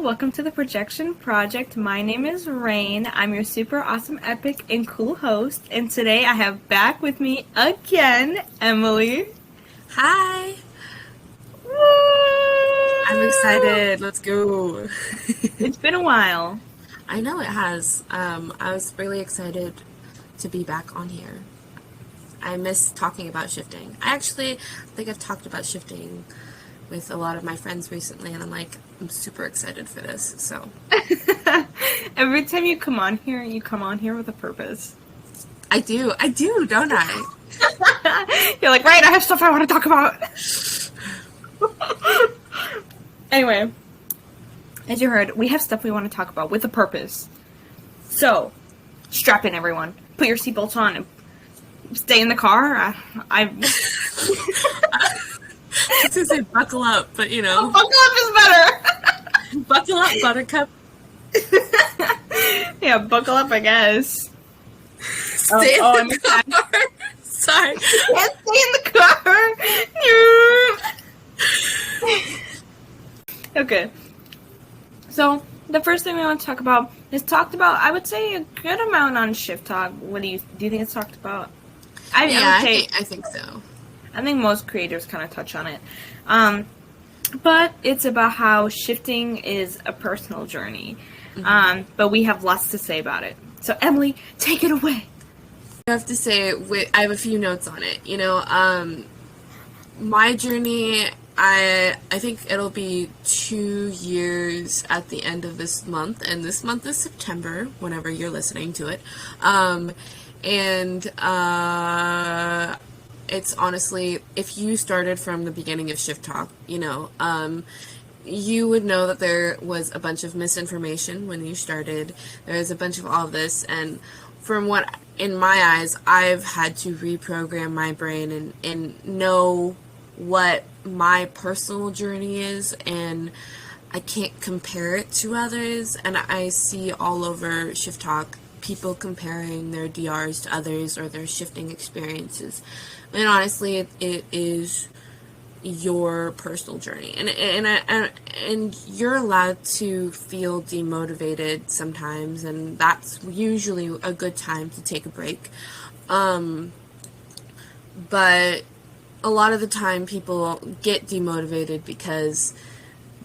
welcome to the Projection Project. My name is Rain. I'm your super awesome, epic, and cool host. And today I have back with me again, Emily. Hi! Woo! I'm excited. Let's go. It's been a while. I know it has. I was really excited to be back on here. I miss talking about shifting. I actually think I've talked about shifting with a lot of my friends recently, and I'm super excited for this, so. Every time you come on here with a purpose. I do, don't I? You're like, right, I have stuff I want to talk about. Anyway, as you heard, we have stuff we want to talk about with a purpose. So, strap in, everyone. Put your seatbelts on and stay in the car. I was gonna say buckle up, but you know. Buckle up is better. Buckle up, buttercup. Yeah, buckle up, I guess. Stay in the car. Sorry. Can't stay in the car. Okay. So, the first thing we want to talk about is I would say, a good amount on Shift Talk. What do you think it's talked about? I think so. I think most creators kind of touch on it. But it's about how shifting is a personal journey. Mm-hmm. But we have lots to say about it. So, Emily, take it away. I have to say, I have a few notes on it. You know, my journey, I think it'll be 2 years at the end of this month, and this month is September, whenever you're listening to it. It's honestly, if you started from the beginning of Shift Talk, you know, you would know that there was a bunch of misinformation when you started. There was a bunch of all of this, and from what, in my eyes, I've had to reprogram my brain and know what my personal journey is, and I can't compare it to others. And I see all over Shift Talk people comparing their DRs to others or their shifting experiences. And honestly, it is your personal journey, and you're allowed to feel demotivated sometimes, and that's usually a good time to take a break. But a lot of the time, people get demotivated because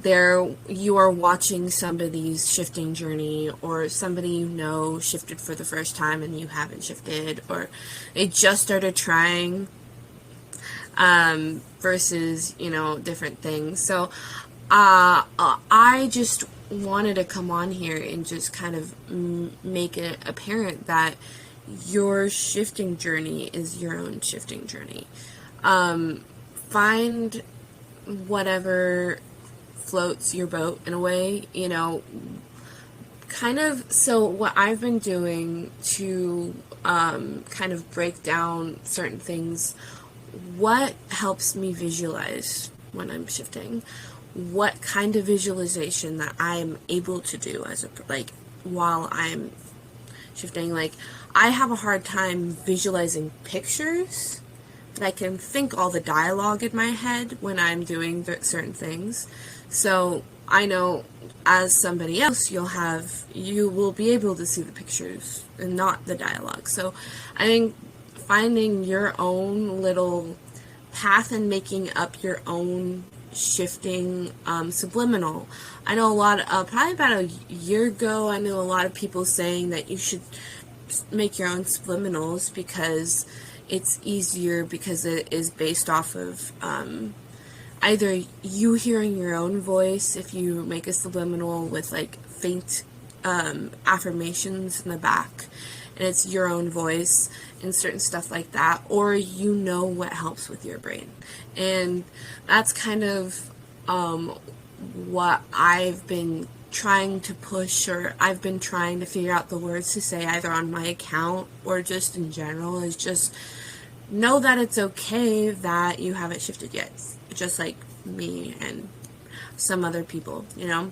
you are watching somebody's shifting journey, or somebody you know shifted for the first time and you haven't shifted, or they just started trying, versus, you know, different things. So I just wanted to come on here and just kind of make it apparent that your shifting journey is your own shifting journey. Find whatever floats your boat in a way, you know, kind of. So what I've been doing to kind of break down certain things, what helps me visualize when I'm shifting, what kind of visualization that I'm able to do while I'm shifting. Like, I have a hard time visualizing pictures, but I can think all the dialogue in my head when I'm doing certain things. So I know as somebody else, you will be able to see the pictures and not the dialogue. So I think finding your own little path and making up your own shifting subliminal. I know probably about a year ago, I know a lot of people saying that you should make your own subliminals because it's easier, because it is based off of either you hearing your own voice if you make a subliminal with like faint affirmations in the back, and it's your own voice and certain stuff like that, or you know what helps with your brain. And that's kind of what I've been trying to push, or I've been trying to figure out the words to say either on my account or just in general, is just know that it's okay that you haven't shifted yet, just like me and some other people, you know.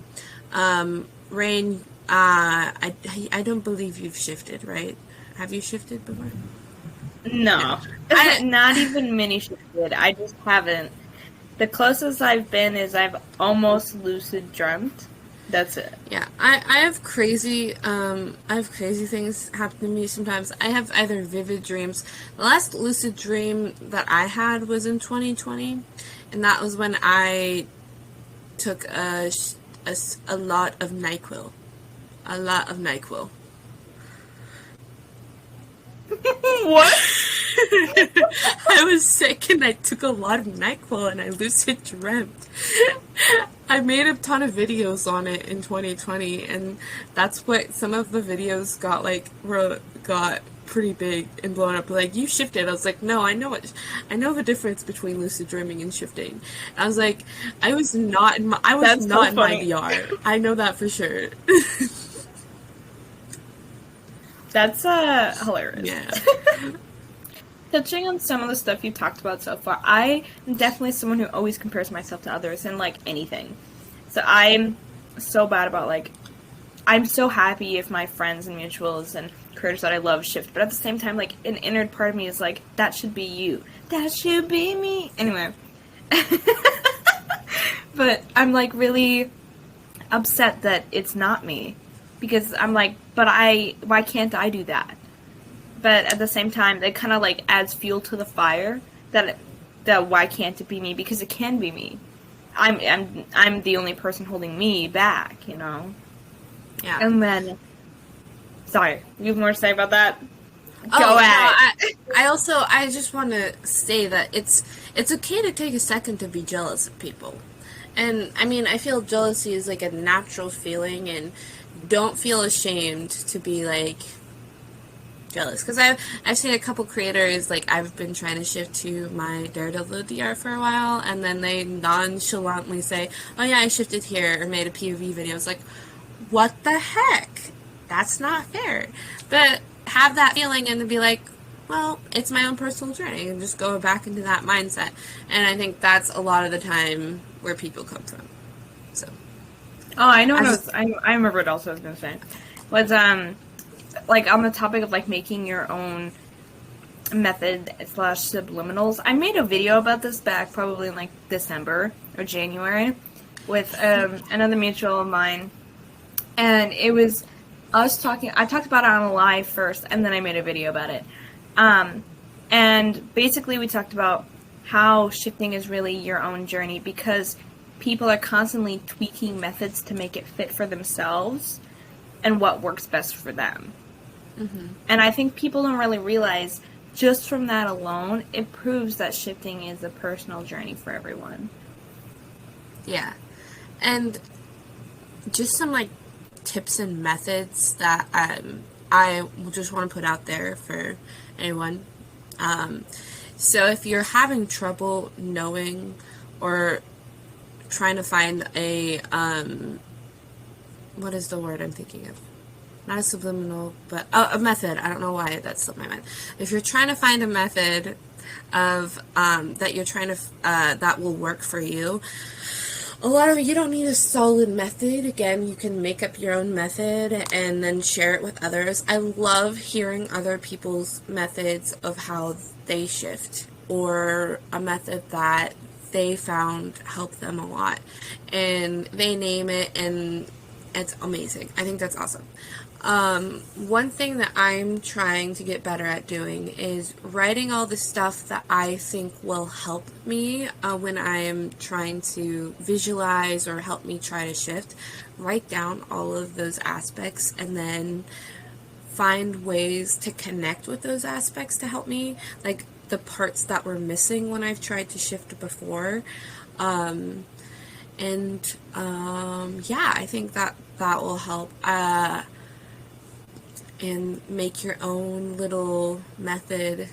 Rain, I don't believe you've shifted, right? Have you shifted before? No. Not even mini shifted. I just haven't. The closest I've been is I've almost lucid dreamt. That's it. Yeah, I have crazy things happen to me sometimes. I have either vivid dreams. The last lucid dream that I had was in 2020, and that was when I took a lot of NyQuil. A lot of NyQuil. What? I was sick and I took a lot of NyQuil and I lucid dreamt. I made a ton of videos on it in 2020, and that's what some of the videos got pretty big and blown up. Like, you shifted. I was like, no, I know the difference between lucid dreaming and shifting. And I was like, I was not in my DR. I know that for sure. That's hilarious. Yeah. Touching on some of the stuff you talked about so far, I am definitely someone who always compares myself to others in, like, anything. So I'm so bad about, like, I'm so happy if my friends and mutuals and creators that I love shift, but at the same time, like, an inner part of me is like, that should be you. That should be me. Anyway. But I'm, like, really upset that it's not me. Because I'm like, why can't I do that? But at the same time, it kind of, like, adds fuel to the fire that why can't it be me? Because it can be me. I'm the only person holding me back, you know? Yeah. And then, sorry, you have more to say about that? Go ahead. No, I just want to say that it's okay to take a second to be jealous of people. And, I mean, I feel jealousy is, like, a natural feeling, and don't feel ashamed to be, like, jealous. Because I've seen a couple creators, like, I've been trying to shift to my Daredevil DR for a while, and then they nonchalantly say, oh yeah, I shifted here, or made a POV video. It's like, what the heck? That's not fair. But have that feeling and to be like, well, it's my own personal journey, and just go back into that mindset. And I think that's a lot of the time where people come from. So. Oh, I know what I remember what else I was going to say. Was, like, on the topic of, like, making your own method / subliminals. I made a video about this back probably in, like, December or January with another mutual of mine. And it was us talking. I talked about it on a live first, and then I made a video about it. And basically we talked about how shifting is really your own journey, because people are constantly tweaking methods to make it fit for themselves and what works best for them. Mm-hmm. And I think people don't really realize, just from that alone, it proves that shifting is a personal journey for everyone. Yeah. And just some, like, tips and methods that I just want to put out there for anyone. So if you're having trouble knowing or trying to find a, what is the word I'm thinking of? Not a subliminal, but a method. I don't know why that slipped my mind. If you're trying to find a method of, that you're trying to, that will work for you, a lot of it, you don't need a solid method. Again, you can make up your own method and then share it with others. I love hearing other people's methods of how they shift, or a method that they found helped them a lot, and they name it, and it's amazing. I think that's awesome. One thing that I'm trying to get better at doing is writing all the stuff that I think will help me when I'm trying to visualize or help me try to shift. Write down all of those aspects and then find ways to connect with those aspects to help me, like the parts that were missing when I've tried to shift before. Yeah, I think that will help. And make your own little method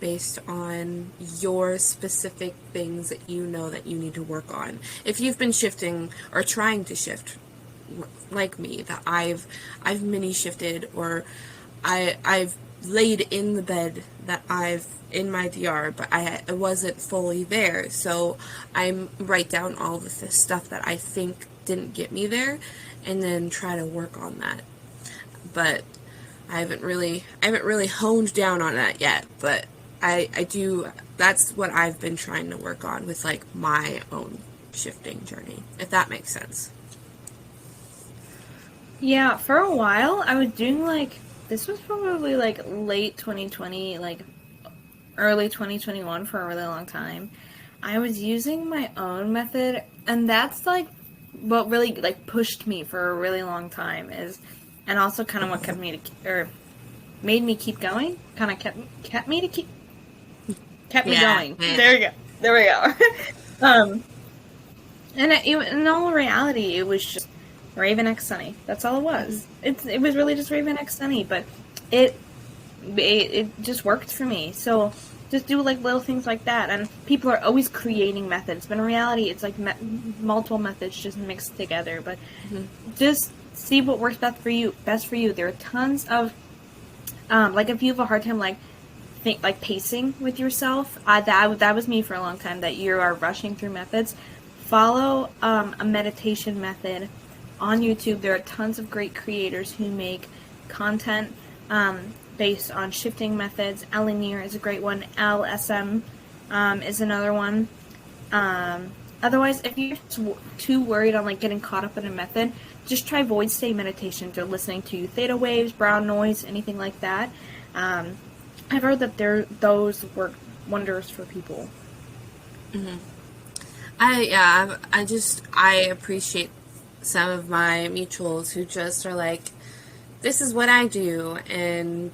based on your specific things that you know that you need to work on. If you've been shifting or trying to shift, like me, that I've mini shifted, or I've laid in the bed that I've in my DR, but I wasn't fully there, so I write down all the stuff that I think didn't get me there, and then try to work on that. But I haven't really honed down on that yet, but I do, that's what I've been trying to work on with, like, my own shifting journey, if that makes sense. Yeah, for a while, I was doing like, this was probably like late 2020, like early 2021 for a really long time. I was using my own method, and that's like what really like pushed me for a really long time is, and also kind of what kept me to, or made me keep going, kind of kept me to kept me Yeah. going. There we go. There we go. And in all reality, it was just Raven X Sunny. That's all it was. It was really just Raven X Sunny, but it, it just worked for me. So just do like little things like that, and people are always creating methods. But in reality, it's like multiple methods just mixed together. But just see what works best for you. Best for you. There are tons of like if you have a hard time like pacing with yourself. That was me for a long time. That you are rushing through methods. Follow a meditation method on YouTube. There are tons of great creators who make content based on shifting methods. Elinir is a great one. LSM is another one. Otherwise, if you're too worried on like getting caught up in a method, just try void state meditations or listening to theta waves, brown noise, anything like that. I've heard that those work wonders for people. I appreciate some of my mutuals who just are like, this is what I do, and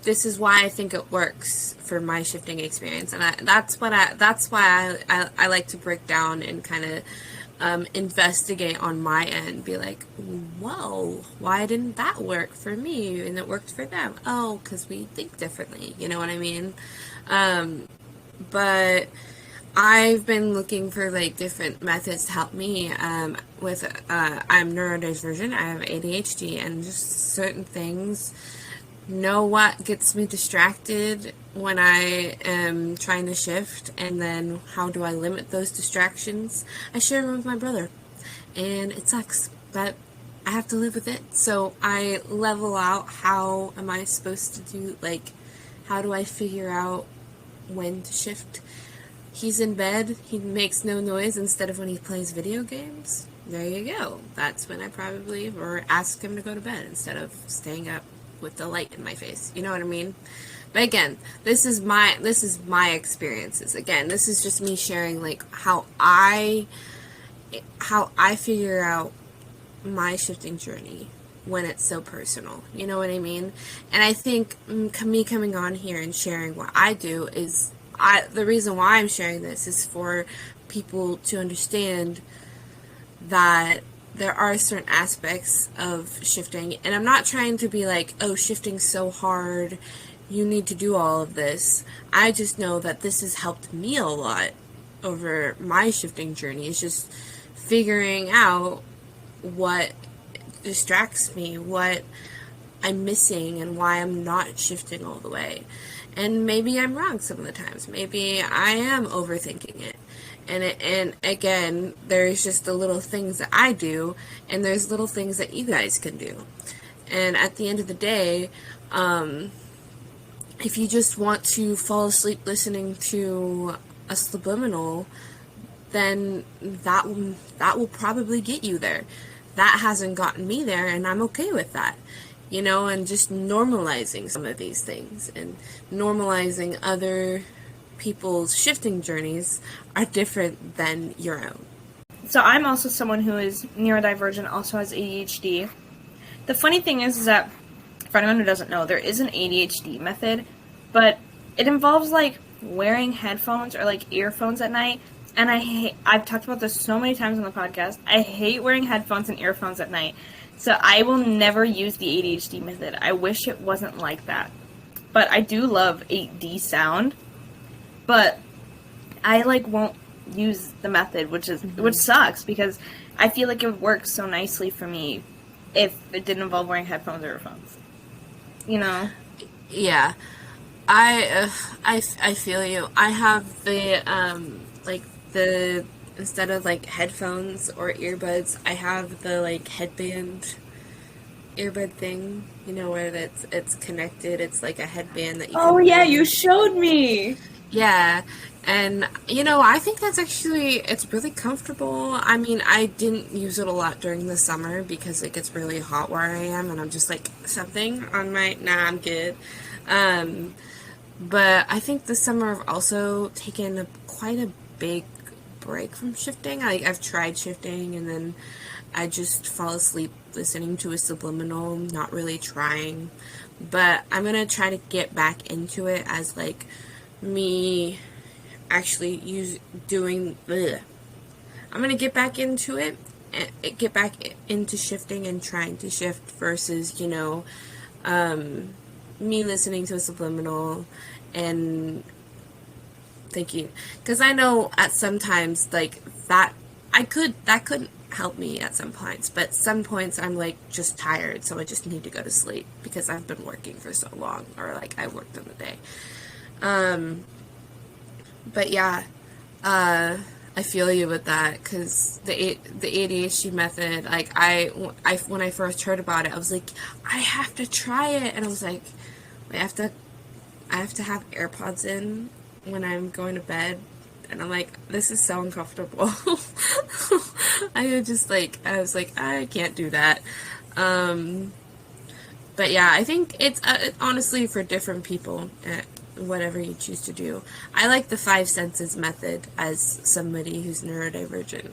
this is why I think it works for my shifting experience, and that's why I like to break down and kind of investigate on my end, be like, whoa, why didn't that work for me and it worked for them? Oh, because we think differently, you know what I mean? But I've been looking for like different methods to help me with I'm neurodivergent, I have ADHD, and just certain things. Know what gets me distracted when I am trying to shift, and then how do I limit those distractions? I share them with my brother, and it sucks, but I have to live with it. So I level out how am I supposed to do, like, how do I figure out when to shift? He's in bed, he makes no noise instead of when he plays video games. There you go. That's when I probably, or ask him to go to bed instead of staying up with the light in my face. You know what I mean? But again, this is my experiences. Again, this is just me sharing like how I figure out my shifting journey when it's so personal. You know what I mean? And I think me coming on here and sharing what I do is the reason why I'm sharing this is for people to understand that there are certain aspects of shifting, and I'm not trying to be like, oh, shifting's so hard, you need to do all of this. I just know that this has helped me a lot over my shifting journey. It's just figuring out what distracts me, what I'm missing, and why I'm not shifting all the way. And maybe I'm wrong some of the times. Maybe I am overthinking it. And again, there's just the little things that I do, and there's little things that you guys can do. And at the end of the day, if you just want to fall asleep listening to a subliminal, then that will probably get you there. That hasn't gotten me there, and I'm okay with that. You know, and just normalizing some of these things and normalizing other people's shifting journeys are different than your own. So I'm also someone who is neurodivergent, also has ADHD. The funny thing is that, for anyone who doesn't know, there is an ADHD method, but it involves like wearing headphones or like earphones at night. And I've talked about this so many times on the podcast. I hate wearing headphones and earphones at night. So I will never use the ADHD method. I wish it wasn't like that. But I do love 8D sound. But I like won't use the method, which sucks because I feel like it would work so nicely for me if it didn't involve wearing headphones or earphones. You know? Yeah. I feel you. I have the instead of like headphones or earbuds, I have the like headband earbud thing, you know, where it's connected. It's like a headband that you Oh can yeah, wear. you showed me. Yeah, And, you know, I think that's actually, it's really comfortable. I mean, I didn't use it a lot during the summer because it gets really hot where I am, and I'm just like, something on my, nah, I'm good. Um, but I think this summer I've also taken quite a big break from shifting. I've tried shifting, and then I just fall asleep listening to a subliminal, not really trying. But I'm gonna try to get back into it as like me actually doing. Ugh. I'm gonna get back into it, and get back into shifting and trying to shift versus me listening to a subliminal and thinking, because I know at sometimes like that could help me at some points, but some points I'm like just tired, so I just need to go to sleep because I've been working for so long, or like I worked in the day. But yeah, I feel you with that, because the ADHD method, like I when I first heard about it, I was like, I have to try it, and I was like, I have to have AirPods in when I'm going to bed, and I'm like, this is so uncomfortable. I was like, I can't do that. But yeah, I think it's honestly for different people, whatever you choose to do. I like the five senses method as somebody who's neurodivergent.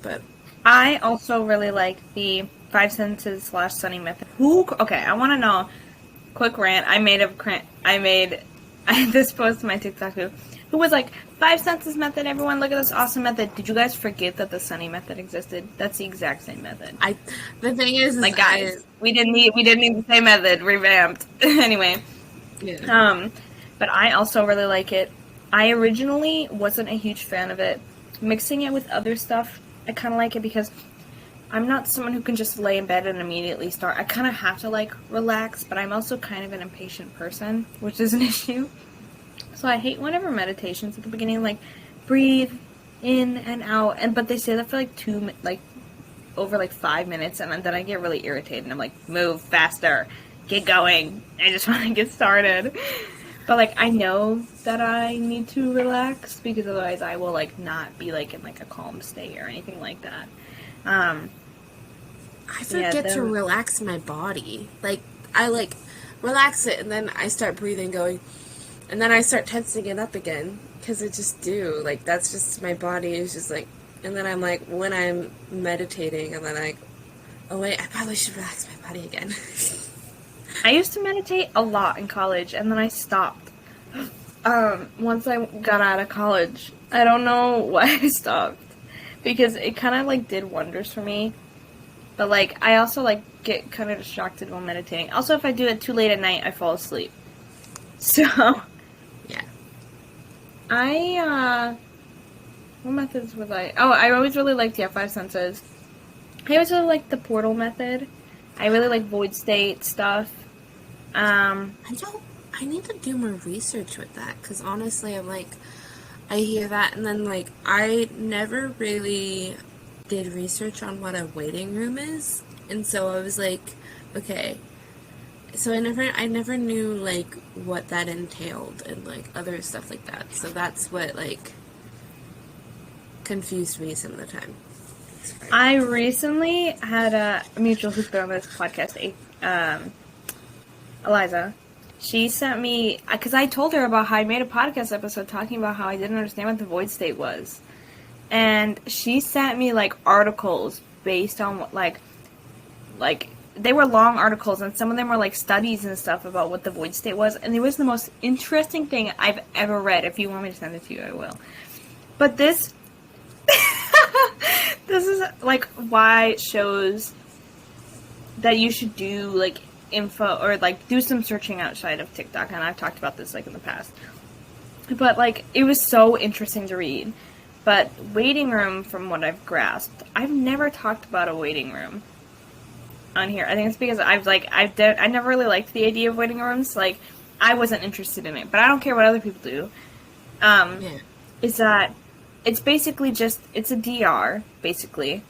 But I also really like the five senses / sunny method. Okay, I want to know. Quick rant. I made this post to my TikTok too. Who was like, five senses method, everyone look at this awesome method. Did you guys forget that the sunny method existed? That's the exact same method. The thing is like, guys, we didn't need the same method revamped. Anyway. Yeah. But I also really like it. I originally wasn't a huge fan of it. Mixing it with other stuff, I kind of like it because I'm not someone who can just lay in bed and immediately start. I kind of have to, like, relax, but I'm also kind of an impatient person, which is an issue. So I hate whenever meditations at the beginning, like, breathe in and out, but they say that for, like, over 5 minutes, and then I get really irritated, and I'm like, move faster, get going, I just want to get started. But, like, I know that I need to relax, because otherwise I will, like, not be, like, in, like, a calm state or anything like that. I forget to relax my body. Like, I, like, relax it, and then I start breathing, going, and then I start tensing it up again, because I just do. Like, that's just, my body is just, like, and then I'm like, when I'm meditating, and then I, oh wait, I probably should relax my body again. I used to meditate a lot in college, and then I stopped. Once I got out of college. I don't know why I stopped. Because it kind of, like, did wonders for me. But, like, I also, like, get kind of distracted while meditating. Also, if I do it too late at night, I fall asleep. So, Yeah. what methods was I? Oh, I always really liked, five senses. I always really liked the portal method. I really like void state stuff. I need to do more research with that, because honestly, I'm like, I hear that, and then, like, I never really did research on what a waiting room is, and so I was like, okay, so I never knew, like, what that entailed, and, like, other stuff like that, so that's what, like, confused me some of the time. I recently had a mutual who's been on this podcast, Eliza. She sent me, because I told her about how I made a podcast episode talking about how I didn't understand what the void state was. And she sent me, like, articles based on, what, like, they were long articles, and some of them were, like, studies and stuff about what the void state was. And it was the most interesting thing I've ever read. If you want me to send it to you, I will. But this, this is, like, why it shows that you should do, like, info, or, like, do some searching outside of TikTok, and I've talked about this, like, in the past. But, like, it was so interesting to read. But waiting room, from what I've grasped, I've never talked about a waiting room on here. I think it's because I never really liked the idea of waiting rooms. Like, I wasn't interested in it, but I don't care what other people do. Yeah. Is that it's basically just, it's a DR, basically,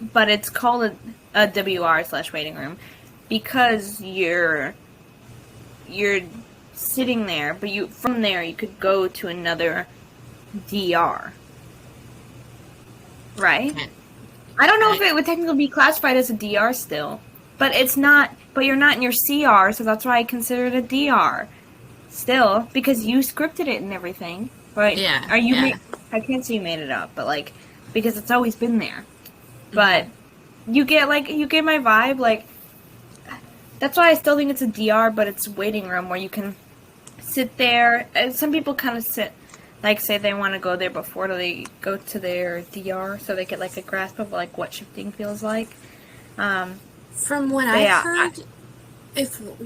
but it's called a WR / waiting room because you're sitting there, but from there you could go to another DR. Right? Okay. I don't know if it would technically be classified as a DR still, but it's not. But you're not in your CR, so that's why I consider it a DR still, because you scripted it and everything. Right? Yeah. Are you? Yeah. I can't say you made it up, but like, because it's always been there. But you get my vibe. Like, that's why I still think it's a DR, but it's a waiting room where you can sit there. And some people kind of sit, like, say they want to go there before they go to their DR, so they get like a grasp of like what shifting feels like. From what I've Yeah, heard,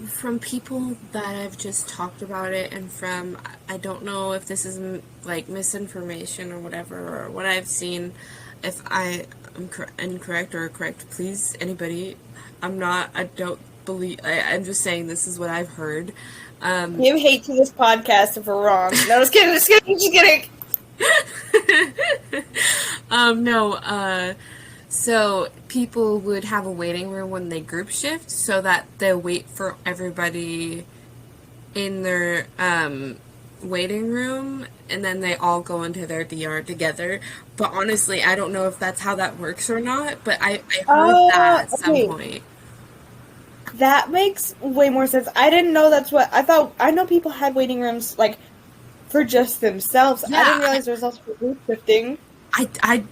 from people that have just talked about it, and from, I don't know if this is like misinformation or whatever, or what I've seen. If I am incorrect or correct, please, anybody. I don't believe. I'm just saying this is what I've heard. Give hate to this podcast if we're wrong. No, just kidding. Just kidding. No. So people would have a waiting room when they group shift, so that they wait for everybody in their waiting room, and then they all go into their DR together. But honestly, I don't know if that's how that works or not, but I heard that at some point. That makes way more sense. I didn't know that's what I thought. I know people had waiting rooms like for just themselves. Yeah. I didn't realize there was also group shifting.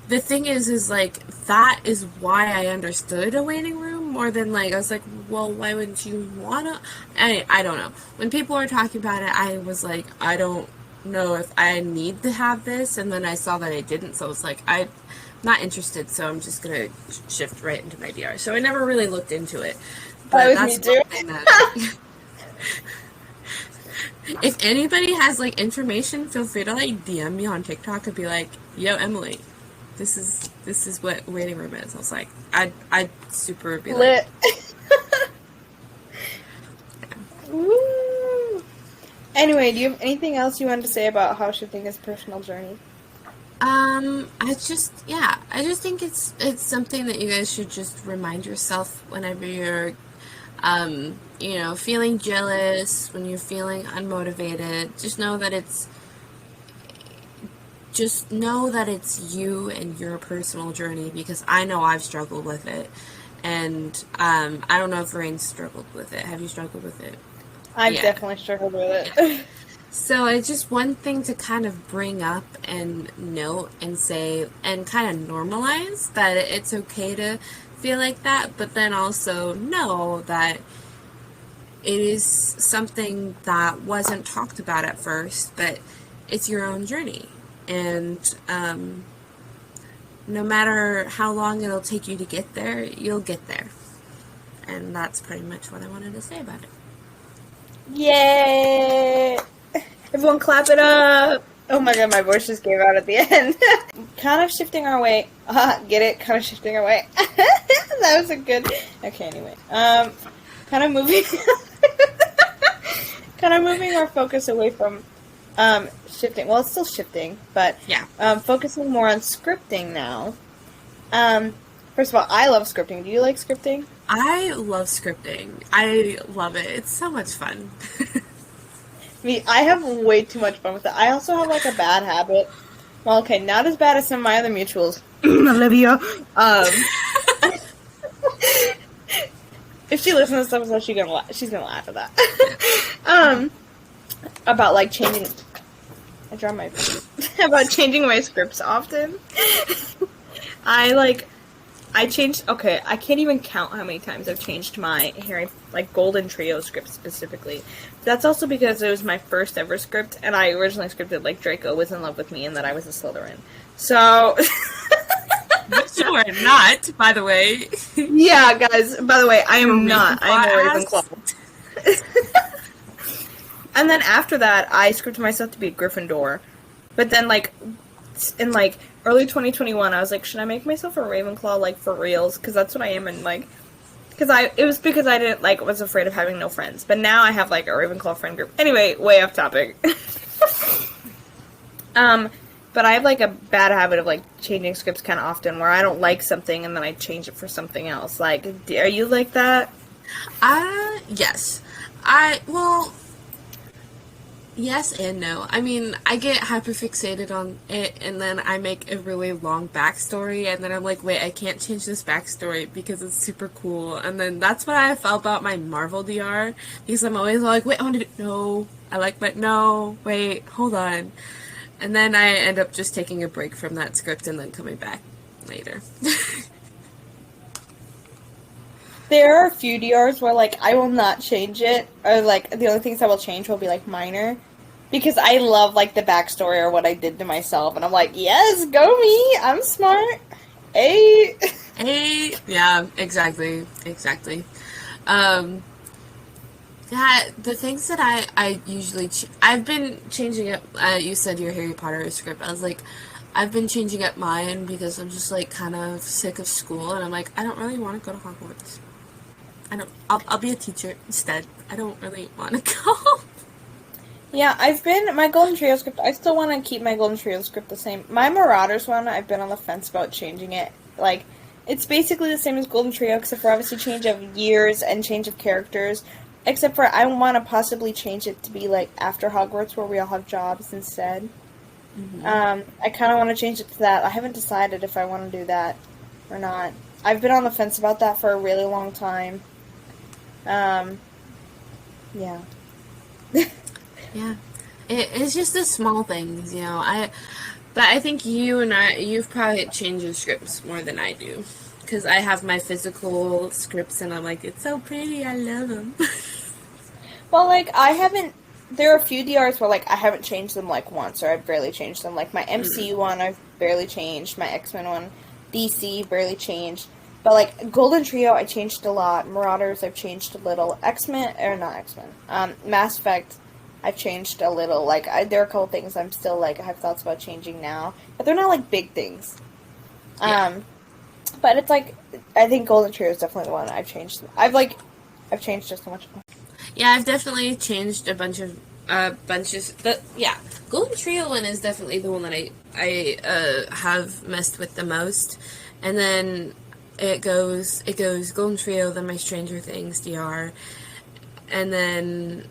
The thing is like, that is why I understood a waiting room more than like, I was like, well, why wouldn't you wanna? I don't know. When people were talking about it, I was like, I don't know if I need to have this, and then I saw that I didn't, so it's like, I'm not interested, so I'm just gonna shift right into my DR. So I never really looked into it. But That was me too. If anybody has like information, feel free to like DM me on TikTok and be like, "Yo, Emily, this is what waiting room is." I was like, I'd super be Lit. like, Woo. Anyway, do you have anything else you wanted to say about how shifting is a personal journey? I just think it's something that you guys should just remind yourself whenever you're feeling jealous, when you're feeling unmotivated. Just know that it's you and your personal journey, because I know I've struggled with it, and I don't know if Rain's struggled with it. Have you struggled with it? I've definitely struggled with it. So it's just one thing to kind of bring up and note and say and kind of normalize that it's okay to feel like that, but then also know that it is something that wasn't talked about at first, but it's your own journey. And no matter how long it'll take you to get there, you'll get there. And that's pretty much what I wanted to say about it. Yay! Everyone clap it up! Oh my god, my voice just gave out at the end. Kind of shifting our way. Get it? Kind of shifting our way. That was a good... Okay, anyway. Kind of moving... kind of moving our focus away from shifting. Well, it's still shifting, but Yeah. Focusing more on scripting now. First of all, I love scripting. Do you like scripting? I love scripting. I love it. It's so much fun. I have way too much fun with it. I also have like a bad habit. Well, okay, not as bad as some of my other mutuals. Olivia. If she listens to this episode, she's gonna laugh at that. About like changing. I draw my about changing my scripts often. I changed. Okay, I can't even count how many times I've changed my Harry Golden Trio script specifically. That's also because it was my first ever script, and I originally scripted like Draco was in love with me and that I was a Slytherin. So. Which you are not, by the way. Yeah, guys. By the way, I am not. I am a Ravenclaw. And then after that, I scripted myself to be a Gryffindor. But then, in early 2021, I was like, should I make myself a Ravenclaw, for reals? Because that's what I am, and it was because I didn't was afraid of having no friends. But now I have a Ravenclaw friend group. Anyway, way off topic. But I have a bad habit of changing scripts kind of often, where I don't like something and then I change it for something else. Are you like that? Yes. Yes and no. I mean, I get hyperfixated on it, and then I make a really long backstory, and then I'm like, wait, I can't change this backstory because it's super cool. And then that's what I felt about my Marvel DR, because I'm always like, wait, I want to no, I like, but no, wait, hold on. And then I end up just taking a break from that script and then coming back later. There are a few DRs where like I will not change it, or like the only things I will change will be like minor, because I love like the backstory or what I did to myself, and I'm like, yes, go me, I'm smart. Hey. Hey, yeah, exactly, exactly. Um, Yeah, the things that I usually I've been changing up. You said your Harry Potter script. I was like, I've been changing up mine because I'm just like kind of sick of school, and I'm like, I don't really want to go to Hogwarts. I don't. I'll be a teacher instead. I don't really want to go. Yeah, I've been my Golden Trio script. I still want to keep my Golden Trio script the same. My Marauders one, I've been on the fence about changing it. Like, it's basically the same as Golden Trio, except for obviously change of years and change of characters. Except for I want to possibly change it to be like after Hogwarts, where we all have jobs instead. I kind of want to change it to that. I haven't decided if I want to do that or not. I've been on the fence about that for a really long time. Um, yeah. Yeah, it's just the small things, you know. But I think you've probably changed your scripts more than I do, because I have my physical scripts, and I'm like, it's so pretty. I love them. Well, like I haven't. There are a few DRs where like I haven't changed them like once, or I've barely changed them. Like my MCU one, I've barely changed. My X-Men one, DC barely changed. But like Golden Trio, I changed a lot. Marauders, I've changed a little. X-Men or not X-Men. Mass Effect, I've changed a little. Like there are a couple things I'm still like I have thoughts about changing now, but they're not like big things. Yeah. But it's like I think Golden Trio is definitely the one I've changed. I've changed just so much. Yeah, I've definitely changed a bunch of bunches. But yeah, Golden Trio one is definitely the one that I have messed with the most, and then it goes Golden Trio, then my Stranger Things DR, and then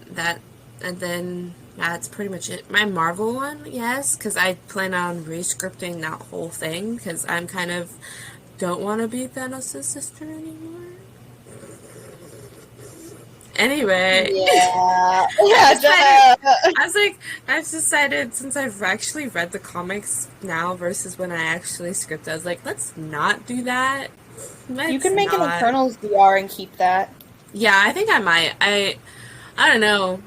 that's pretty much it. My Marvel one, yes, because I plan on rescripting that whole thing because I'm kind of don't want to be Thanos' sister anymore. Anyway, Yeah. I've decided, Yeah. I was like, I've decided since I've actually read the comics now versus when I actually scripted, I was like, let's not do that. You Let's can make an not. Eternals DR and keep that. Yeah, I think I might. I don't know.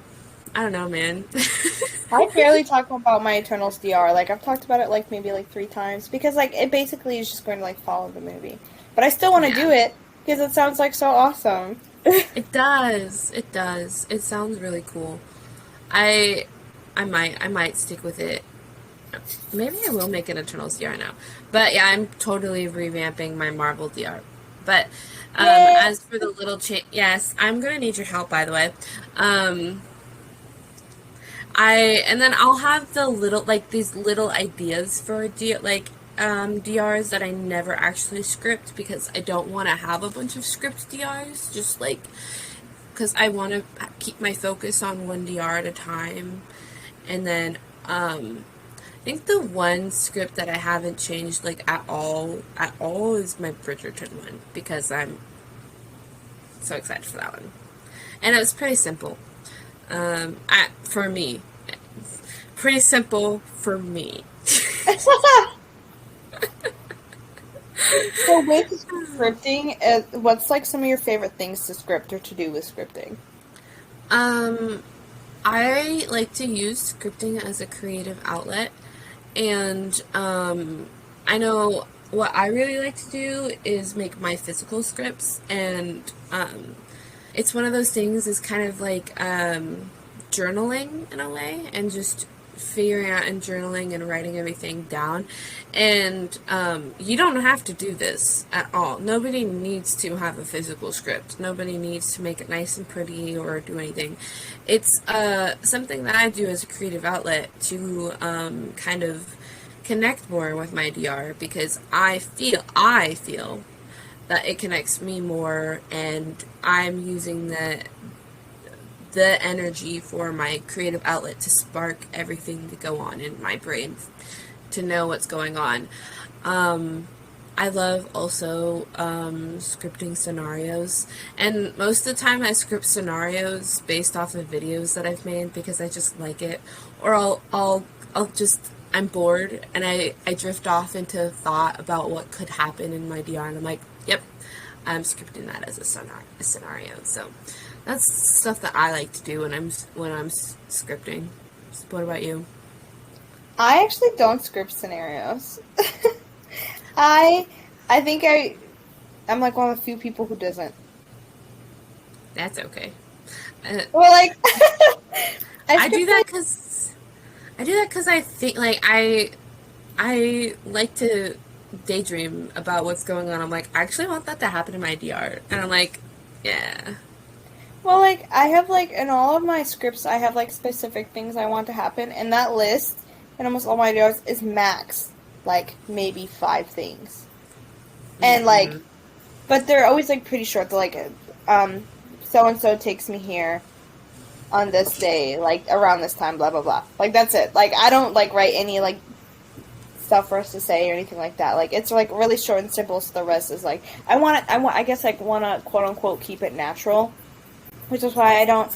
I don't know, man. I barely talk about my Eternals DR. Like I've talked about it like maybe like 3 times because like it basically is just going to like follow the movie. But I still want to Yeah, do it because it sounds like so awesome. it does. It does. It sounds really cool. I I might stick with it. Maybe I will make an Eternals DR now. But yeah, I'm totally revamping my Marvel DR. But Yeah. as for the little change, yes, I'm gonna need your help. By the way, um, and then I'll have the little like these little ideas for DRs that I never actually script because I don't want to have a bunch of script DRs. Just like because I want to keep my focus on one DR at a time, and then I think the one script that I haven't changed like at all is my Bridgerton one because I'm so excited for that one. And it was pretty simple. For me, pretty simple for me. So with scripting, what's like some of your favorite things to script or to do with scripting? Um, I like to use scripting as a creative outlet, and I know what I really like to do is make my physical scripts, and it's one of those things is kind of like journaling in a way, and just figuring out and journaling and writing everything down. And you don't have to do this at all. Nobody needs to have a physical script. Nobody needs to make it nice and pretty or do anything. It's something that I do as a creative outlet to kind of connect more with my DR because I feel that it connects me more, and I'm using the energy for my creative outlet to spark everything to go on in my brain to know what's going on. I love also scripting scenarios, and most of the time I script scenarios based off of videos that I've made because I just like it, or I'll just, I'm bored and I drift off into thought about what could happen in my DR, and I'm like, yep, I'm scripting that as a scenario. So that's stuff that I like to do when I'm scripting. What about you? I actually don't script scenarios. I think I'm like one of the few people who doesn't. That's okay. Well, like I do that because I think, like, I like to daydream about what's going on. I'm like, I actually want that to happen in my DR, and I'm like, yeah. Well, like I have like in all of my scripts, I have like specific things I want to happen, and that list in almost all my DRs is max like maybe 5 things, and like, but they're always like pretty short. They're like, so and so takes me here on this day, like around this time, blah blah blah. Like that's it. Like I don't like write any like stuff for us to say or anything like that. Like it's like really short and simple. So the rest is like I guess like want to quote unquote keep it natural, which is why I don't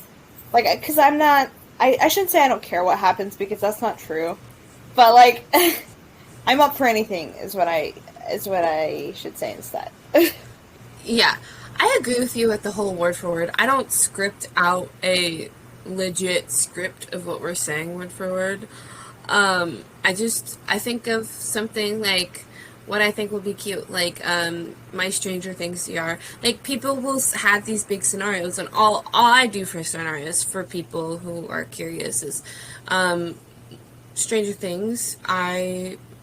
like because I'm not. I shouldn't say I don't care what happens because that's not true, but like. I'm up for anything is what I should say instead. Yeah, I agree with you with the whole word for word. I don't script out a legit script of what we're saying word for word. I think of something like what I think will be cute, like my Stranger Things CR. Like people will have these big scenarios, and all I do for scenarios for people who are curious is Stranger Things.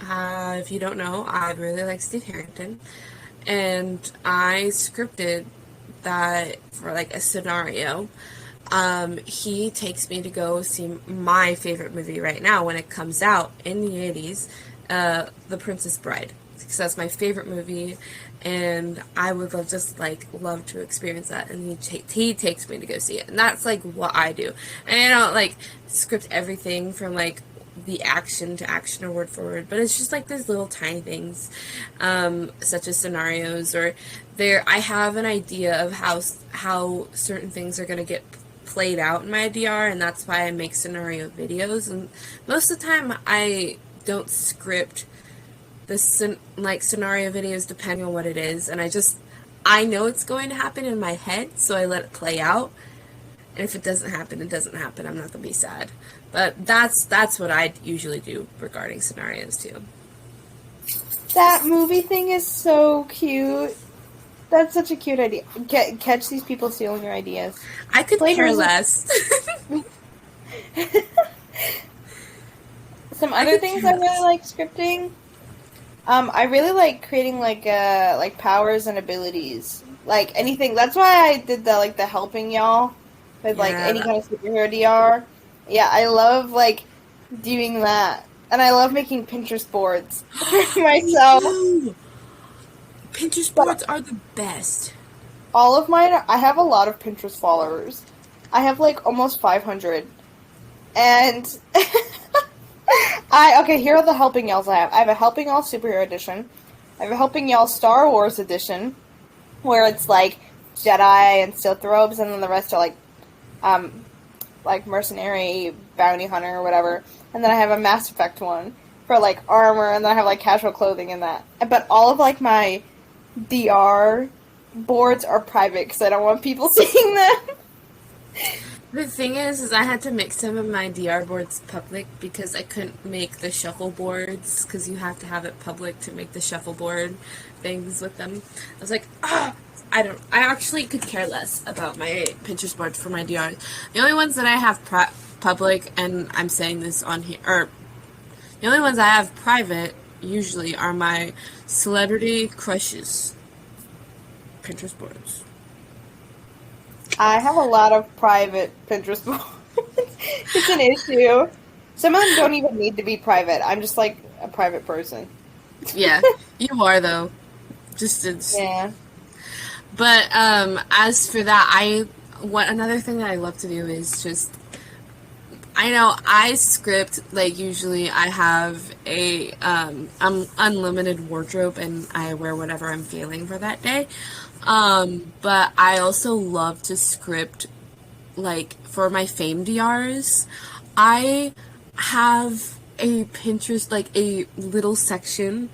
If you don't know, I really like Steve Harrington, and I scripted that for like a scenario. He takes me to go see my favorite movie right now when it comes out in the 80s, The Princess Bride, because that's my favorite movie, and I would love to experience that, and he takes me to go see it, and that's like what I do. And I don't like script everything from like the action to action or word for word, but it's just like those little tiny things, such as scenarios, or I have an idea of how certain things are going to get played out in my DR, and that's why I make scenario videos. And most of the time I don't script the scenario videos depending on what it is, and I know it's going to happen in my head, so I let it play out. And if it doesn't happen, it doesn't happen. I'm not going to be sad. But that's what I usually do regarding scenarios, too. That movie thing is so cute. That's such a cute idea. Catch these people stealing your ideas. I could care less. Some other things I really like scripting. I really like creating like powers and abilities. Like anything. That's why I did the helping y'all with like any kind of superhero DR. Yeah, I love like doing that, and I love making Pinterest boards for myself. Pinterest boards are the best. All of mine, I have a lot of Pinterest followers. I have like almost 500, and here are the helping y'alls I have. I have a helping y'all superhero edition. I have a helping y'all Star Wars edition, where it's like Jedi and Sith robes, and then the rest are like mercenary, bounty hunter, or whatever. And then I have a Mass Effect one for like armor, and then I have like casual clothing in that. But all of like my DR boards are private because I don't want people seeing them. The thing is I had to make some of my DR boards public because I couldn't make the shuffleboards, because you have to have it public to make the shuffleboard things with them. I was like, I actually could care less about my Pinterest board for my DR. The only ones that I have public, and I'm saying this on here, or the only ones I have private usually are my celebrity crushes Pinterest boards. I have a lot of private Pinterest boards. It's an issue. Some of them don't even need to be private. I'm just like a private person. Yeah, you are though. Yeah. But as for that, another thing that I love to do is just, I know I script, like, usually I have a unlimited wardrobe and I wear whatever I'm feeling for that day. But I also love to script, like, for my fame DRs. I have a Pinterest, like a little section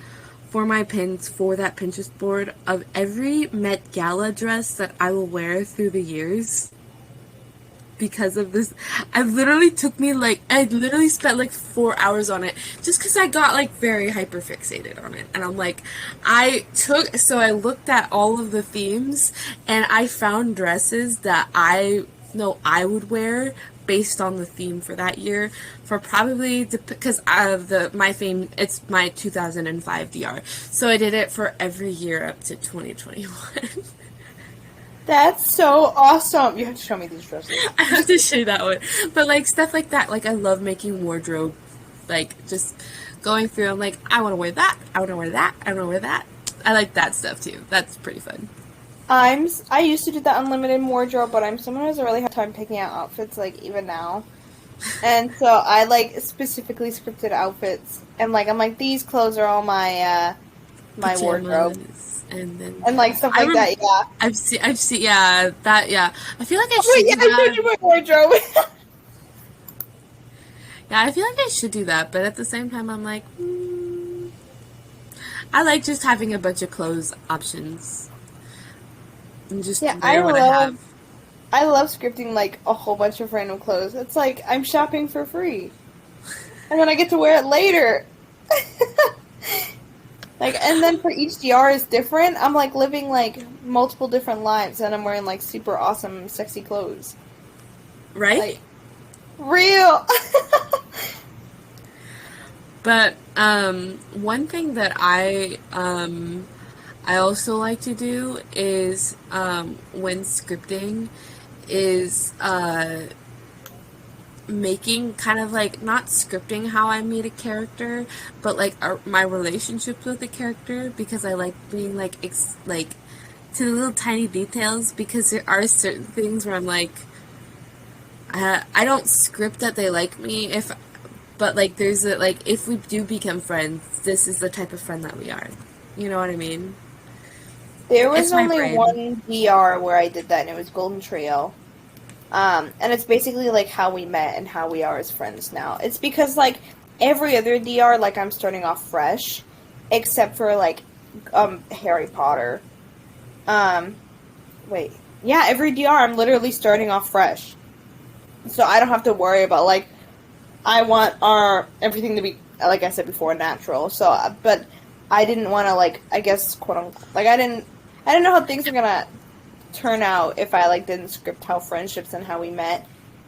for my pins for that Pinterest board of every Met Gala dress that I will wear through the years because of this. I literally spent like 4 hours on it just because I got like very hyper fixated on it. And I'm like, I looked at all of the themes and I found dresses that I know I would wear based on the theme for that year for probably because of my theme, it's my 2005 DR. So I did it for every year up to 2021. That's so awesome. You have to show me these dresses. I have to show you that one. But like stuff like that, like I love making wardrobe, like just going through. I'm like, I want to wear that. I want to wear that. I want to wear that. I like that stuff too. That's pretty fun. I used to do the unlimited wardrobe, but I'm someone who has a really hard time picking out outfits, like even now. And so I like specifically scripted outfits, and like I'm like these clothes are all my my wardrobe, Pajamas, and then and like stuff like that. Yeah. I've seen, yeah, that, yeah. I feel like I should Wait, yeah, do I showed that. you my wardrobe. Yeah, I feel like I should do that, but at the same time, I'm like, I like just having a bunch of clothes options and just Yeah, wear what I have. I love scripting like a whole bunch of random clothes. It's like I'm shopping for free, and then I get to wear it later. Like, and then for each DR is different. I'm like living like multiple different lives, and I'm wearing like super awesome, sexy clothes. Right? Like, real. But one thing that I also like to do is when scripting is making kind of like not scripting how I meet a character, but like my relationships with the character because I like being like like to the little tiny details because there are certain things where I'm like I don't script that they like me if but like there's a like if we do become friends, this is the type of friend that we are. You know what I mean? There It's was my only brain. one DR where I did that, and it was Golden Trio. And it's basically like how we met and how we are as friends now. It's because like every other DR, like I'm starting off fresh, except for like Harry Potter. Um, wait, yeah, every DR I'm literally starting off fresh, so I don't have to worry about like I want our everything to be like I said before natural. So, but I didn't want to like I guess quote unquote like I didn't know how things were gonna turn out if I like didn't script how friendships and how we met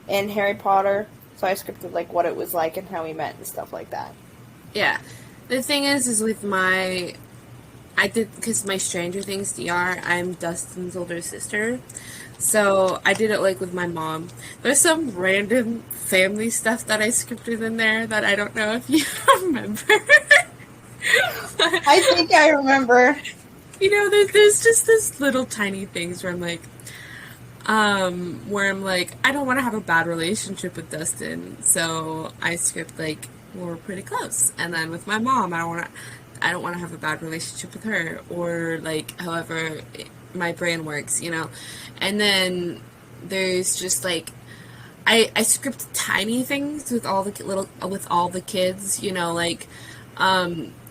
in Harry Potter. So I scripted like what it was like and how we met and stuff like that. Yeah. The thing is with I did, because my Stranger Things DR, I'm Dustin's older sister. So I did it like with my mom. There's some random family stuff that I scripted in there that I don't know if you remember. I think I remember. You know, there's just this little tiny things where I'm like, I don't want to have a bad relationship with Dustin, so I script like we're pretty close. And then with my mom, I don't want to have a bad relationship with her, or like however my brain works, you know. And then there's just like I script tiny things with all the kids, you know, like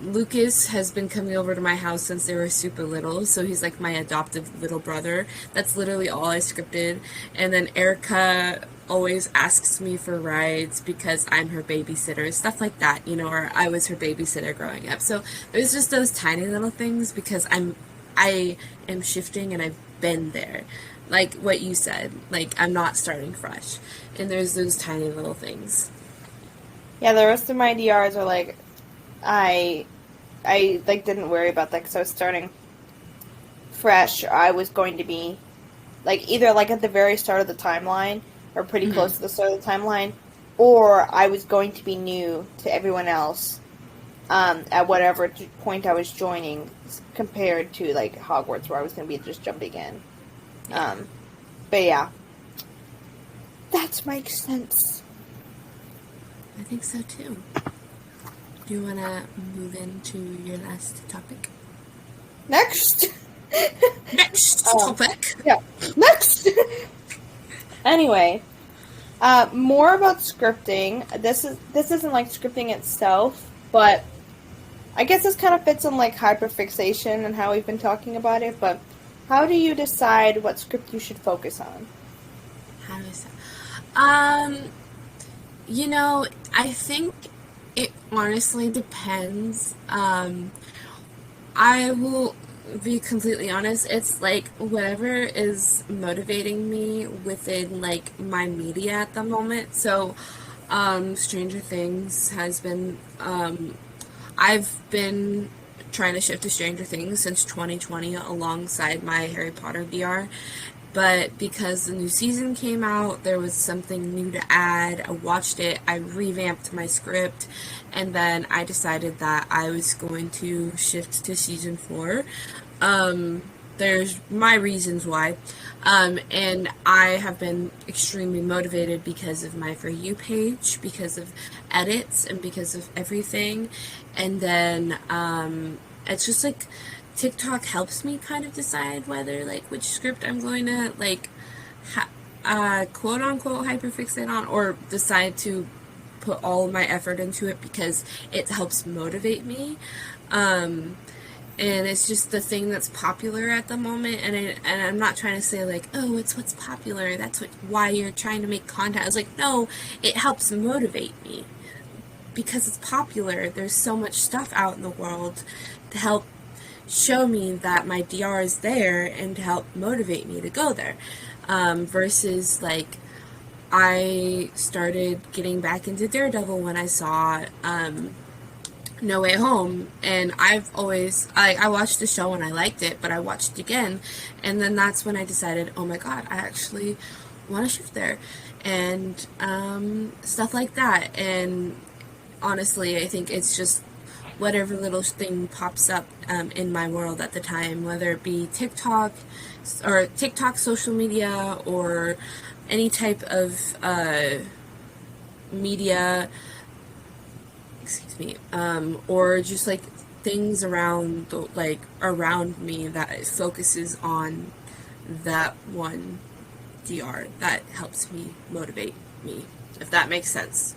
Lucas has been coming over to my house since they were super little, so he's like my adoptive little brother. That's literally all I scripted. And then Erica always asks me for rides because I'm her babysitter, stuff like that, you know, or I was her babysitter growing up. So there's just those tiny little things because I am shifting and I've been there. Like what you said, like I'm not starting fresh. And there's those tiny little things. Yeah, the rest of my DRs are like I like didn't worry about that because I was starting fresh. I was going to be like either like at the very start of the timeline or pretty close to the start of the timeline, or I was going to be new to everyone else at whatever point I was joining, compared to like Hogwarts where I was going to be just jumping in. But yeah, That makes sense. I think so too. Do you want to move into your last topic? Next. Next topic. Yeah. Next. Anyway, more about scripting. This isn't like scripting itself, but I guess this kind of fits in like hyperfixation and how we've been talking about it. But how do you decide what script you should focus on? How do I say? You know, I think it honestly depends. I will be completely honest. It's like whatever is motivating me within like my media at the moment. So, Stranger Things has been. I've been trying to shift to Stranger Things since 2020 alongside my Harry Potter VR. But because the new season came out, there was something new to add. I watched it, I revamped my script, and then I decided that I was going to shift to season 4. There's my reasons why. And I have been extremely motivated because of my For You page, because of edits, and because of everything. And then it's just like TikTok helps me kind of decide whether like which script I'm going to like quote unquote hyperfixate on, or decide to put all of my effort into it because it helps motivate me. And it's just the thing that's popular at the moment, and I'm not trying to say like, oh, it's what's popular, that's why you're trying to make content. I was like, no, it helps motivate me because it's popular. There's so much stuff out in the world to help show me that my DR is there and to help motivate me to go there. Versus like I started getting back into Daredevil when I saw No Way Home, and I watched the show and I liked it, but I watched it again, and then that's when I decided, oh my god, I actually want to shift there, and stuff like that. And honestly, I think it's just whatever little thing pops up in my world at the time, whether it be TikTok or TikTok social media or any type of media, excuse me, or just like things around me that focuses on that one DR that helps me motivate me, if that makes sense.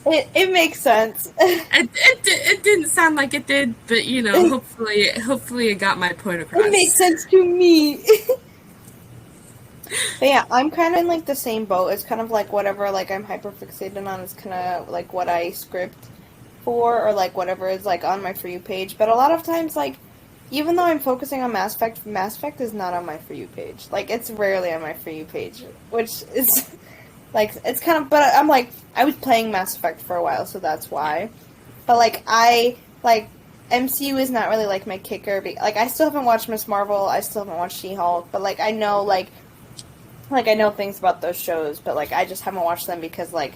It makes sense. It didn't sound like it did, but you know, hopefully it got my point across. It makes sense to me. But yeah, I'm kind of in like the same boat. It's kind of like whatever like I'm hyperfixated on is kind of like what I script for, or like whatever is like on my For You page. But a lot of times, like even though I'm focusing on Mass Effect is not on my For You page. Like it's rarely on my For You page, which is like it's kind of. But I'm like I was playing Mass Effect for a while, so that's why. But like MCU is not really like my kicker. Like I still haven't watched Miss Marvel. I still haven't watched She-Hulk. But like I know like I know things about those shows, but like I just haven't watched them because like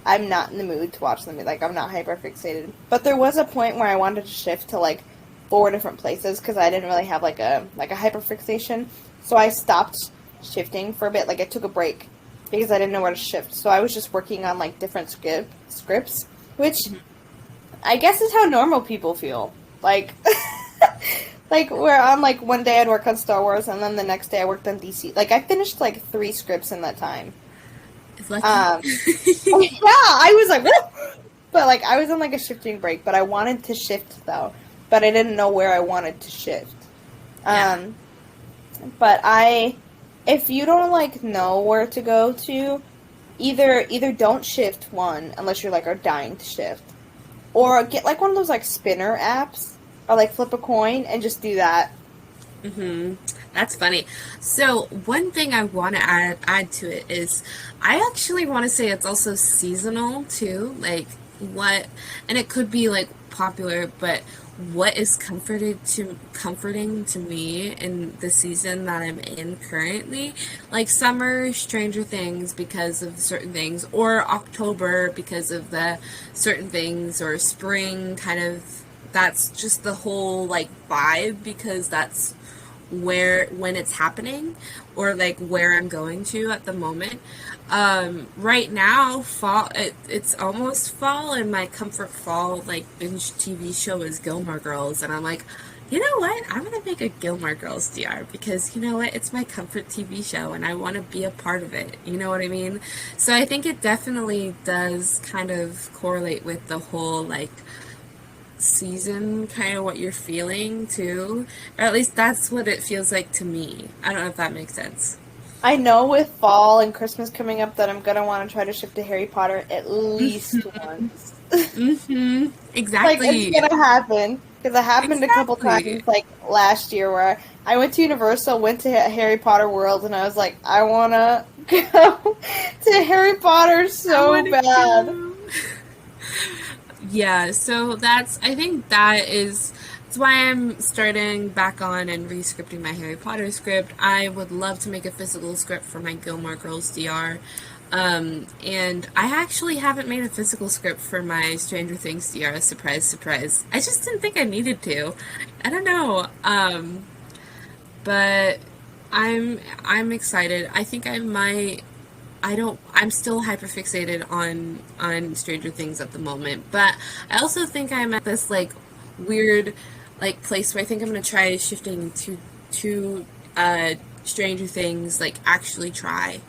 I'm not in the mood to watch them. Like I'm not hyper fixated. But there was a point where I wanted to shift to like 4 different places because I didn't really have like a hyper fixation. So I stopped shifting for a bit. Like I took a break because I didn't know where to shift. So I was just working on like different scripts, which I guess is how normal people feel. Like like where on like one day I'd work on Star Wars and then the next day I worked on DC. Like I finished like 3 scripts in that time. Lucky. Yeah, I was like, whoop! But like I was on like a shifting break, but I wanted to shift though, but I didn't know where I wanted to shift. Yeah. But if you don't like know where to go to, either don't shift one unless you're like are dying to shift, or get like one of those like spinner apps, or like flip a coin and just do that. That's funny. So one thing I want to add to it is I actually want to say it's also seasonal too. Like and it could be like popular, but what is comforting to me in the season that I'm in currently, like summer, Stranger Things because of certain things, or October because of the certain things, or spring kind of. That's just the whole like vibe because that's when it's happening, or like where I'm going to at the moment. Right now, it's almost fall, and my comfort fall like binge TV show is Gilmore Girls, and I'm like, you know what? I'm gonna make a Gilmore Girls DR because you know what? It's my comfort TV show, and I want to be a part of it. You know what I mean? So I think it definitely does kind of correlate with the whole like season, kind of what you're feeling too, or at least that's what it feels like to me. I don't know if that makes sense. I know with fall and Christmas coming up that I'm gonna want to try to shift to Harry Potter at least once. Mm-hmm. Like, Exactly. it's gonna happen. Because it happened a couple Exactly. times, like, last year, where I went to Universal, went to Harry Potter World, and I was like, I wanna go to Harry Potter I so wanna bad. go. Yeah, so I think that's why I'm starting back on and re-scripting my Harry Potter script. I would love to make a physical script for my Gilmore Girls DR. And I actually haven't made a physical script for my Stranger Things DR. Surprise, surprise. I just didn't think I needed to. I don't know. But I'm excited. I think I might. I'm still hyperfixated on Stranger Things at the moment, but I also think I'm at this like weird like place where I think I'm gonna try shifting to Stranger Things, like actually try,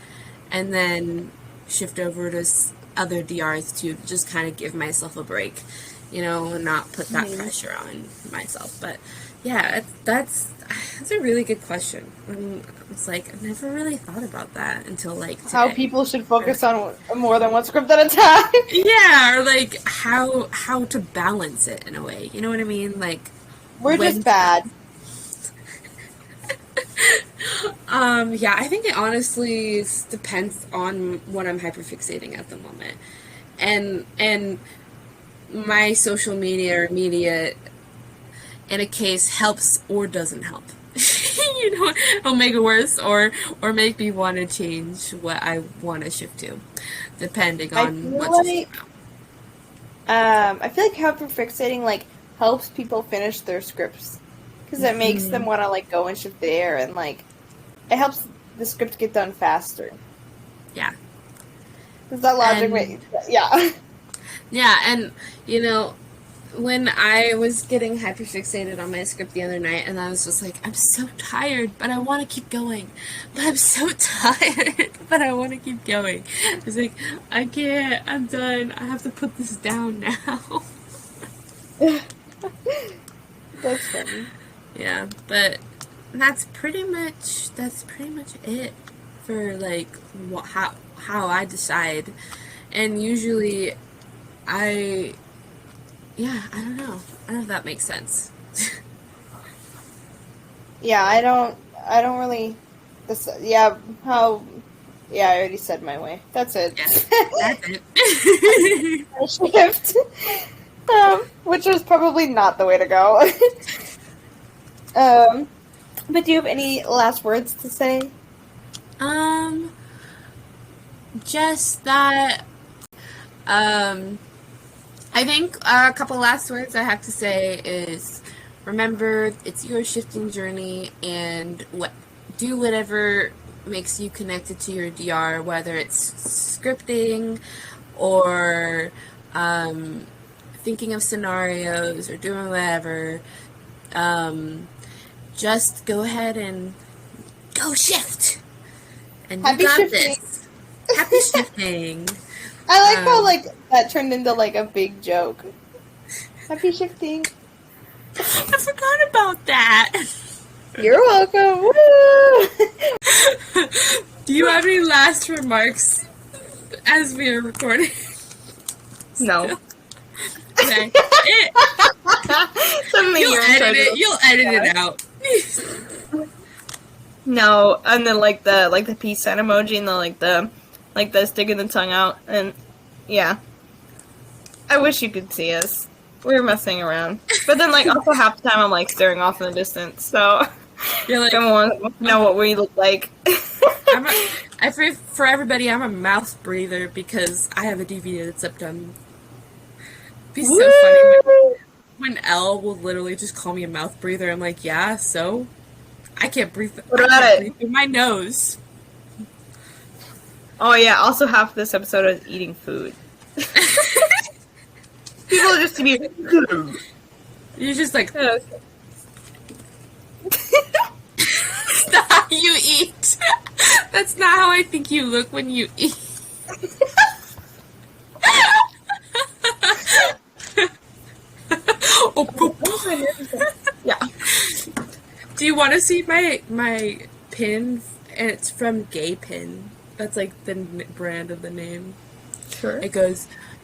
and then shift over to other DRs to just kind of give myself a break, and not put that pressure on myself. But yeah, that's a really good question. It's like I've never really thought about that until like today. How people should focus on more than one script at a time. Yeah, or like how to balance it in a way. You know what I mean? Like We're when just bad. yeah, I think it honestly depends on what I'm hyperfixating at the moment. And my social media or media in a case helps or doesn't help. It'll make it worse or make me want to change what I want to shift to, depending I on feel what's like I feel like hyperfixating like helps people finish their scripts because it makes them want to like go and shift there, and like it helps the script get done faster. yeah. Is that logic? And- Yeah. Yeah, and when I was getting hyperfixated on my script the other night, and I was just like, I'm so tired, but I want to keep going. But I'm so tired, but I want to keep going. I was like, I can't. I'm done. I have to put this down now. That's funny. Yeah, but that's pretty much it for like how I decide, and usually I don't know. I don't know if that makes sense. Yeah, I don't really. I already said my way. That's it. Yeah, that's it. Shift. Which was probably not the way to go. But do you have any last words to say? Just that, I think a couple last words I have to say is remember it's your shifting journey, and do whatever makes you connected to your DR, whether it's scripting or thinking of scenarios or doing whatever. Just go ahead and go shift, and Happy you got shifting. this. Happy shifting. I like how like that turned into like a big joke. Happy shifting. I forgot about that. You're welcome. Woo! Do you have any last remarks as we are recording? No. Okay. Suddenly You'll you're in edit charge it. of- You'll edit it out. No, and then like the peace sign emoji and the sticking the tongue out, and yeah. I wish you could see us. We were messing around, but then like also half the time I'm like staring off in the distance, so You're like, everyone wants to know what we look like. for everybody, I'm a mouth breather because I have a DVD that's septum. Be so funny when Elle will literally just call me a mouth breather. I'm like, yeah, so I can't breathe. What I about can't it? breathe through my nose. Oh yeah, also half this episode is eating food. People are just to be. You're just like, Okay. that's not how you eat. That's not how I think you look when you eat. Oh, poop. Yeah. Do you want to see my pin? And it's from Gay Pin. That's like the brand of the name. Sure. It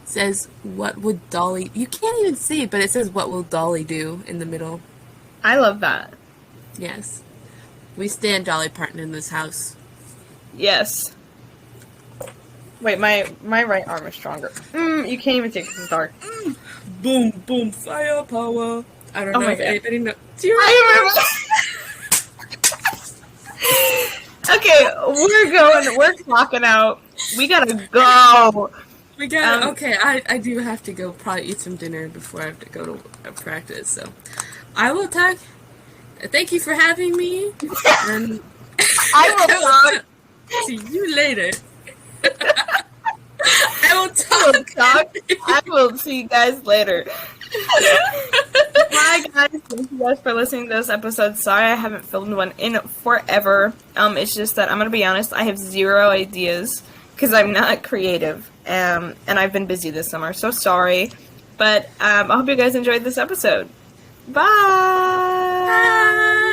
says, "What would Dolly?" You can't even see it, but it says, "What will Dolly do?" in the middle. I love that. Yes, we stand Dolly Parton in this house. Yes. Wait, my right arm is stronger. You can't even see it 'cause it's dark. Boom, boom, firepower. I don't Oh know my if God. anybody knows. Do you I remember. Okay, we're clocking out. We gotta go. We got Um, okay. I do have to go probably eat some dinner before I have to go to practice. So I will talk. Thank you for having me. And I will talk. see you later. I will I will talk. talk. I will see you guys later. Bye, guys. Thank you guys for listening to this episode. Sorry I haven't filmed one in forever. It's just that I'm gonna be honest. I have zero ideas because I'm not creative, and I've been busy this summer. So sorry, but I hope you guys enjoyed this episode. Bye. Bye.